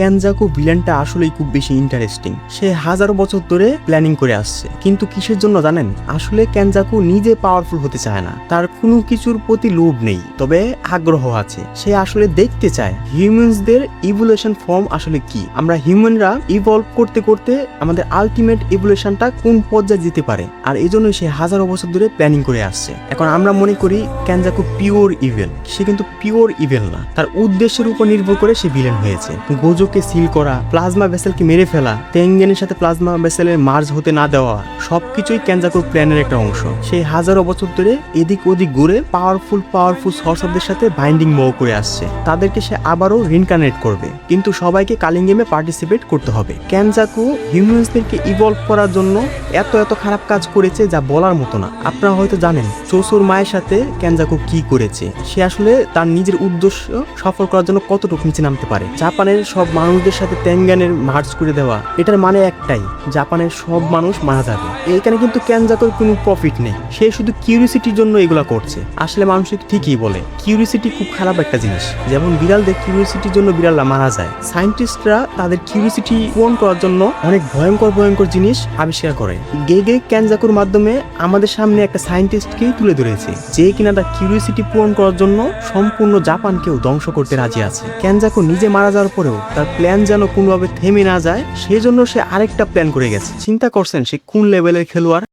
Kenjaku ভিলেনটা আসলেই খুব বেশি ইন্টারেস্টিং। সে হাজারো বছর ধরে প্ল্যানিং করে আসছে, কিন্তু কিসের জন্য জানেন? আসলে কেনজাকু নিজে পাওয়ারফুল হতে চায় না, তার কোনো কিছুর প্রতি লোভ নেই, তবে আগ্রহ আছে। সে আসলে দেখতে চায় হিউম্যানসদের ইভলিউশন ফর্ম আসলে কি, আমরা হিউম্যানরা ইভলভ করতে করতে আমাদের আলটিমেট ইভলিউশনটা কোন পর্যায়ে যেতে পারে। আর এই জন্যই সে হাজারো বছর ধরে প্ল্যানিং করে আসছে। এখন আমরা মনে করি কেনজাকু পিওর ইভেল, সে কিন্তু পিওর ইভেল না, তার উদ্দেশ্যের উপর নির্ভর করে সে ভিলেন হয়েছে। গোজোকে সিল করা, প্লাজমা ভেসেলকে মেরে ফেলা, তেঙ্গেনের সাথে প্লাজমা ভেসেলের মার্জ হতে না দেওয়া, সবকিছুই কেনজাকুর প্ল্যানের একটা অংশ। সে হাজারো বছর ধরে এদিক ওদিক ঘুরে পাওয়ারফুল সর্সারদের সাথে বাইন্ডিং মো করে আসছে। তাদেরকে সে আবারও রিনকার্নেট করবে, কিন্তু সবাইকে কালিং গেমে পার্টিসিপেট করতে হবে। কেনজাকু হিউম্যানসদেরকে ইভলভ করার জন্য এত খারাপ কাজ করেছে যা বলার মতো না। আপনারা হয়তো জানেন চোসোর মায়ের সাথে কেনজাকু কি করেছে। সে আসলে তার নিজের উদ্দেশ্য সফল করার জন্য কতটুকু নিচে নামতে পারে। জাপানের সব মানুষদের সাথে তেঙ্গানের মার্জ করে দেওয়া, এটার মানে একটাই, জাপানের সব মানুষ মারা যাবে। এইখানে কিন্তু কেনজাকুর কোনো প্রফিট নেই, সে শুধু কিউরিসিটির জন্য এগুলা করছে। আসলে মানুষ ঠিকই বলে কিউরিসিটি খুব খারাপ একটা জিনিস। যেমন বিড়ালদের কিউরিসিটির জন্য বিড়ালরা মারা যায়, সায়েন্টিস্টরা তাদের কিউরিসিটি পূরণ করার জন্য অনেক ভয়ঙ্কর জিনিস আবিষ্কার করে। গেগে কেনজাকুর মাধ্যমে আমাদের সামনে একটা সায়েন্টিস্টকেই তুলে ধরেছে, যে কিনা তার কিউরিসিটি পূরণ করার জন্য সম্পূর্ণ জাপানকেও ধ্বংস করতে রাজি আছে। কেনজাকু নিজে মারা যাওয়ার পরেও তার প্ল্যান যেন কোনোভাবে থেমে না যায়, সেজন্য সে আরেকটা প্ল্যান করে গেছে। চিন্তা করছেন সে কোন লেভেলের খেলোয়াড়।